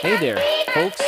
Hey there, folks.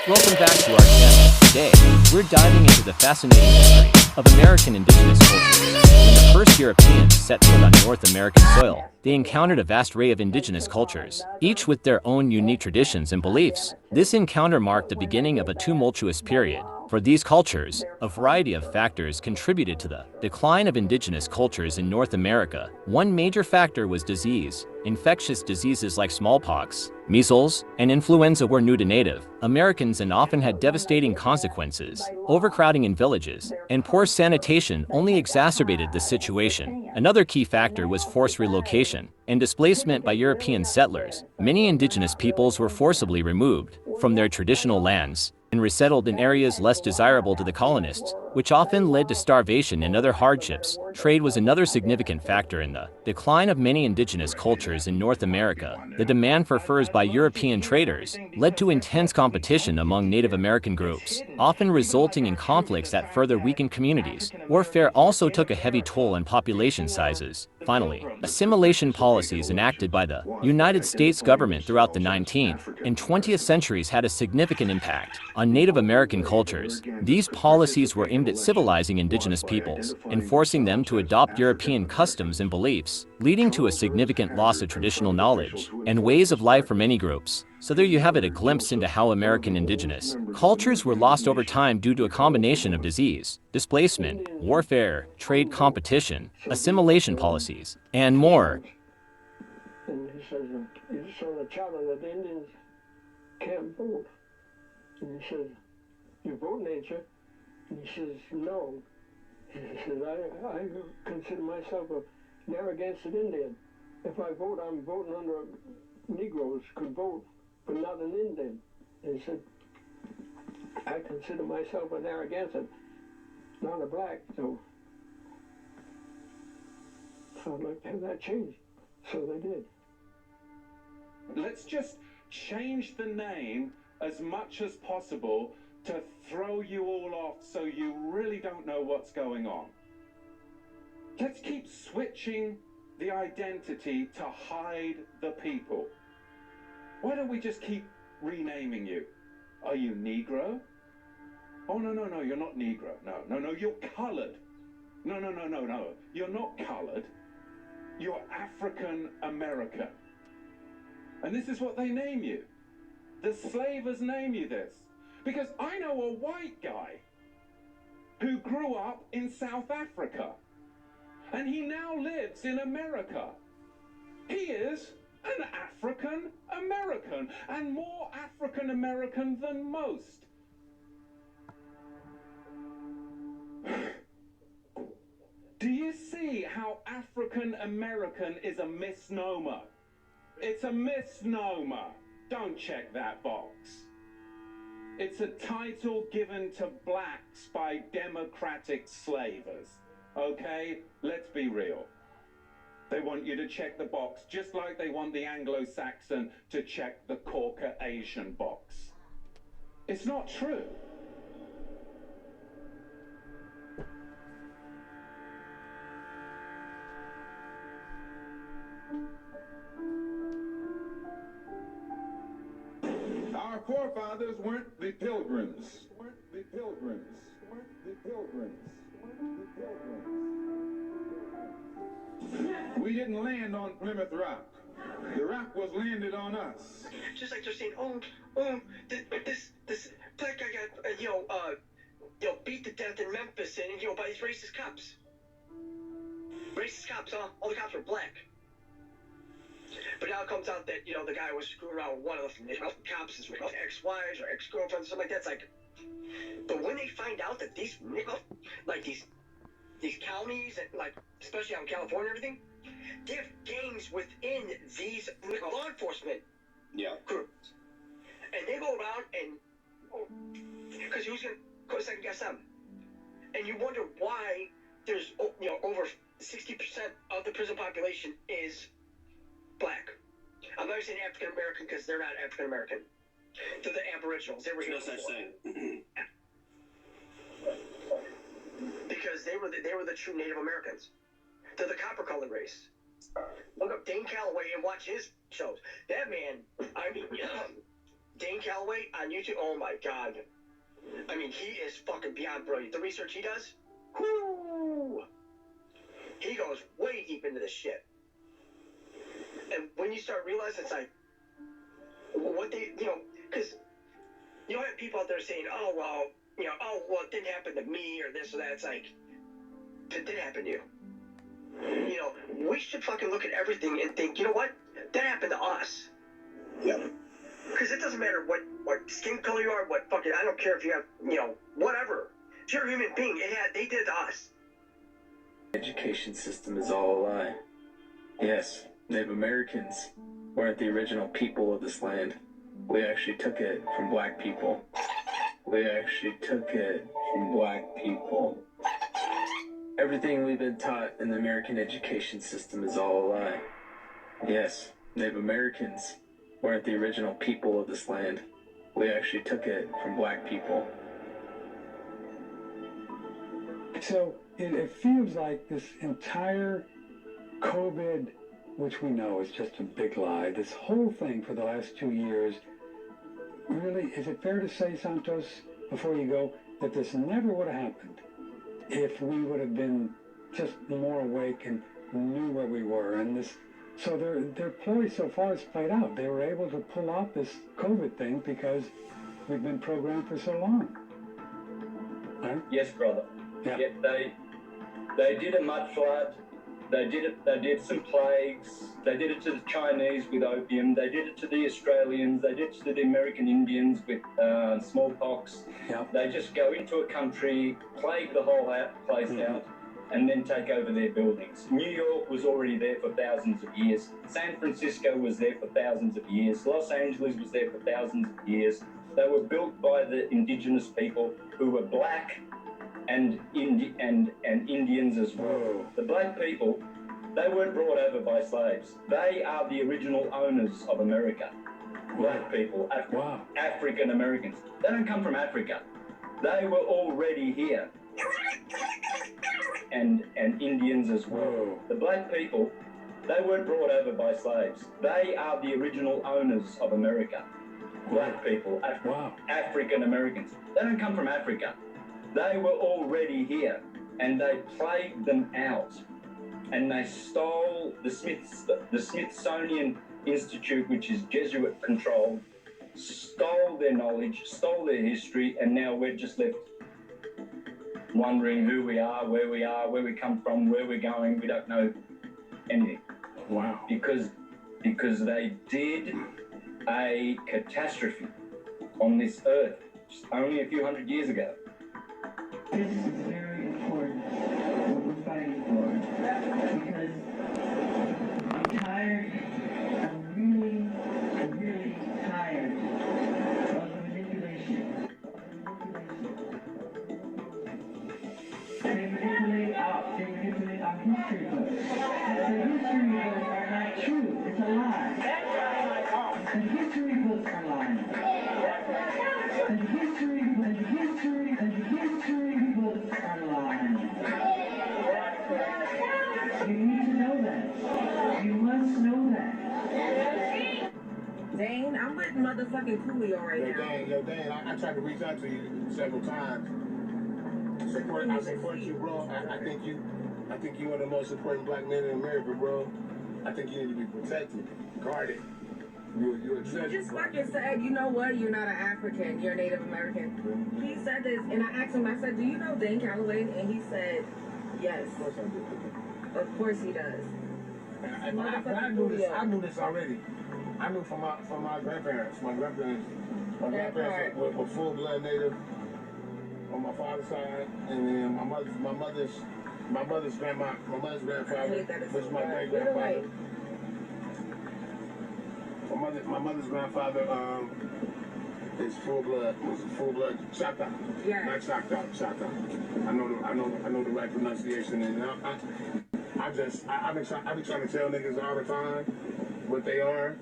Welcome back to our channel. Today, we're diving into the fascinating history of American indigenous cultures. When the first Europeans set foot on North American soil, they encountered a vast array of indigenous cultures, each with their own unique traditions and beliefs. This encounter marked the beginning of a tumultuous period. For these cultures, a variety of factors contributed to the decline of indigenous cultures in North America. One major factor was disease. Infectious diseases like smallpox, measles, and influenza were new to Native Americans and often had devastating consequences. Overcrowding in villages and poor sanitation only exacerbated the situation. Another key factor was forced relocation and displacement by European settlers. Many indigenous peoples were forcibly removed from their traditional lands and resettled in areas less desirable to the colonists, which often led to starvation and other hardships. Trade was another significant factor in the decline of many indigenous cultures in North America. The demand for furs by European traders led to intense competition among Native American groups, often resulting in conflicts that further weakened communities. Warfare also took a heavy toll on population sizes. Finally, assimilation policies enacted by the United States government throughout the 19th and 20th centuries had a significant impact on Native American cultures. These policies were aimed at civilizing indigenous peoples and forcing them to adopt European customs and beliefs, leading to a significant loss of traditional knowledge and ways of life for many groups. So there you have it, a glimpse into how American indigenous cultures were lost over time due to a combination of disease, displacement, warfare, trade competition, assimilation policies, and more. And he says, so the child that the Indians can't vote. And he says, you vote, ain't you? And he says, no. He says, I consider myself a Narragansett Indian. If I vote, I'm voting under Negroes could vote, but not an Indian. And he said, I consider myself a Narragansett, not a black, so I'd like to have that changed. So they did. Let's just change the name as much as possible to throw you all off so you really don't know what's going on. Let's keep switching the identity to hide the people. Why don't we just keep renaming you? Are you Negro? Oh, no, you're not Negro. No, you're colored. No, you're not colored. You're African American. And this is what they name you. The slavers name you this. Because I know a white guy who grew up in South Africa. And he now lives in America. He is an African American, and more African American than most. Do you see how African American is a misnomer? It's a misnomer. Don't check that box. It's a title given to blacks by democratic slavers. Okay? Let's be real. They want you to check the box just like they want the Anglo-Saxon to check the Caucasian box. It's not true. Our forefathers weren't the pilgrims. We didn't land on Plymouth Rock. The rock was landed on us. Just like they're saying, this black guy got, beat to death in Memphis and, by these racist cops. Racist cops, huh? All the cops were black. But now it comes out that, the guy was screwing around with one of the cops, his ex-wives or ex-girlfriends, something like that. It's like, but when they find out that these counties, and especially out in California and everything, they have gangs within these law enforcement groups. And they go around and, because who's going to second guess them? And you wonder why there's, over 60% of the prison population is black. I'm not saying African American because they're not African American. They're the Aboriginals. They were here no such thing. Because they were the true Native Americans. They're the copper-colored race. Look up Dane Calloway and watch his shows. That man, I mean, Dane Calloway on YouTube, oh my god. I mean, he is fucking beyond brilliant. The research he does, whoo! He goes way deep into this shit. And when you start realizing, it's like, what they, because you have people out there saying, oh, well, it didn't happen to me or this or that. It's like, it did happen to you. We should fucking look at everything and think, you know what? That happened to us. Yeah. Because it doesn't matter what skin color you are, what fucking, I don't care if you have, whatever. If you're a human being, they did it to us. Education system is all a lie. Yes, Native Americans weren't the original people of this land. We actually took it from black people. Everything we've been taught in the American education system is all a lie. Yes, Native Americans weren't the original people of this land. We actually took it from black people. So it feels like this entire COVID, which we know is just a big lie, this whole thing for the last 2 years, really, is it fair to say, Santos, before you go, that this never would have happened if we would have been just more awake and knew where we were? And this, so their ploy so far has played out. They were able to pull off this COVID thing because we've been programmed for so long. Right? Yes, brother. Yeah. They did a mud flood. They did some plagues. They did it to the Chinese with opium. They did it to the Australians. They did it to the American Indians with smallpox. Yep. They just go into a country, plague the whole place out, and then take over their buildings. New York was already there for thousands of years. San Francisco was there for thousands of years. Los Angeles was there for thousands of years. They were built by the indigenous people who were black and Indians as well. Whoa. The black people, they weren't brought over by slaves. They are the original owners of America. Black people, African Americans. They don't come from Africa. They were already here. And Indians as well. Whoa. The black people, they weren't brought over by slaves. They are the original owners of America. Black people, African Americans. They don't come from Africa. They were already here, and they plagued them out, and they stole the Smithsonian Institute, which is Jesuit controlled, stole their knowledge, stole their history, and now we're just left wondering who we are, where we come from, where we're going. We don't know anything. Wow. Because they did a catastrophe on this earth just only a few hundred years ago. This is very important, what we're fighting for, because I'm tired, I'm really tired of the manipulation. They manipulate our history books. The history books are not true, it's a lie. The history books are lying. The history books are lying. You need to know that. You must know that. Dane, I'm with motherfucking Coolio right now. Dane, I tried to reach out to you several times. I support you, bro. I think you're one of the most important black men in America, bro. I think you need to be protected, guarded. You're a treasure. You just fucking said, you know what, you're not an African, you're a Native American. He said this, and I asked him, I said, do you know Dane Calloway? And he said, yes. Of course I do. Of course he does. I knew this already. I knew from my grandparents. My grandparents were full-blood Native on my father's side, and then my mother's grandfather was my great-grandfather. My mother's grandfather is full-blood Choctaw. Yeah. Not Choctaw. I know the right pronunciation, and I've been trying to tell niggas all the time what they are,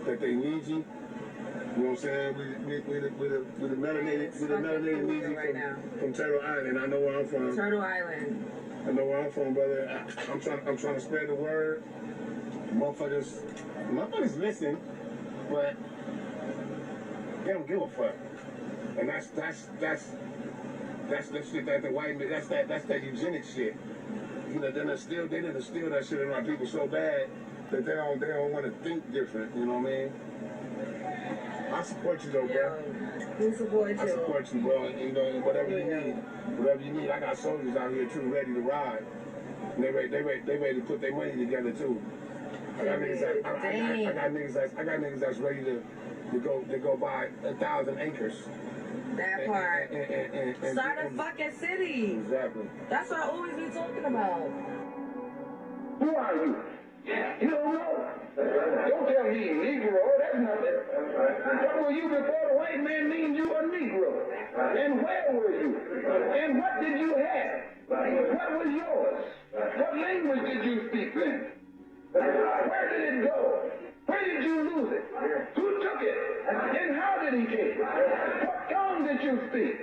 that they need you. You know what I'm saying? We the melanated Neezy from Turtle Island. I know where I'm from. Turtle Island. I know where I'm from, brother. I'm trying to spread the word. Motherfuckers listen, but They don't give a fuck. And that's the shit that the white man, that's that eugenics shit. You know, they done instill that shit in our people so bad that they don't want to think different. You know what I mean? I support you though, bro. We support you. I support you, bro. And, you know, whatever you need. I got soldiers out here too, ready to ride. And they ready to put their money together too. I got niggas that's ready to go buy 1,000 acres. That part. And start a fucking city. Exactly. That's what I always be talking about. Who are you? You don't know. Don't tell me Negro. That's nothing. What were you before the white man named you a Negro? And where were you? And what did you have? What was yours? What language did you speak then? Where did it go? Where did you lose it? Who took it? And how did he take it? What tongue did you speak?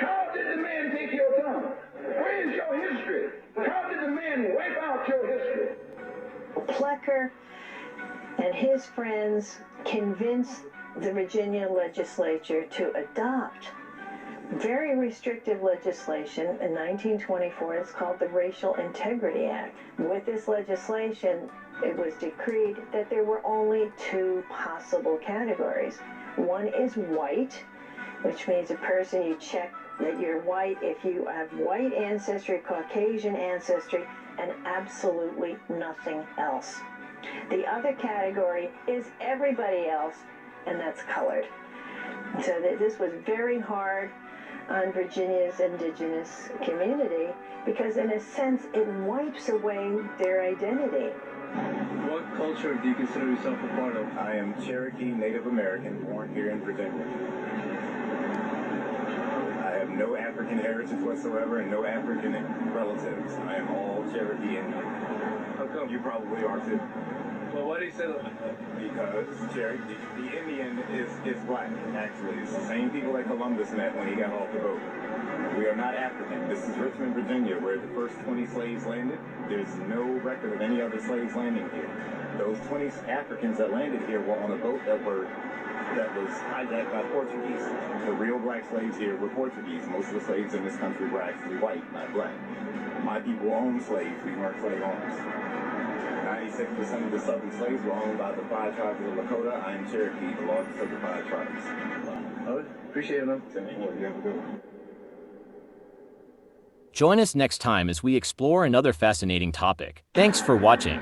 How did the man take your tongue? Where is your history? How did the man wipe out your history? Plecker and his friends convinced the Virginia legislature to adopt very restrictive legislation in 1924. It's called the Racial Integrity Act. With this legislation, it was decreed that there were only two possible categories. One is white, which means a person you check that you're white if you have white ancestry, Caucasian ancestry, and absolutely nothing else. The other category is everybody else, and that's colored. So this was very hard on Virginia's indigenous community because in a sense it wipes away their identity. What culture do you consider yourself a part of? I am Cherokee Native American, born here in Virginia. I have no African heritage whatsoever and no African relatives. I am all Cherokee Indian. How come? You probably are too. Well, why do you say that? Because Cherokee, the Indian is black, actually. It's the same people that Columbus met when he got off the boat. We are not African. This is Richmond, Virginia, where the first 20 slaves landed. There's no record of any other slaves landing here. Those 20 Africans that landed here were on a boat that was hijacked by Portuguese. The real black slaves here were Portuguese. Most of the slaves in this country were actually white, not black. My people owned slaves. We weren't slave owners. 96% of the southern slaves were owned by the 5 tribes of Lakota. I am Cherokee, the largest of the 5 tribes. Oh, appreciate it, man. You have a good one. Join us next time as we explore another fascinating topic. Thanks for watching.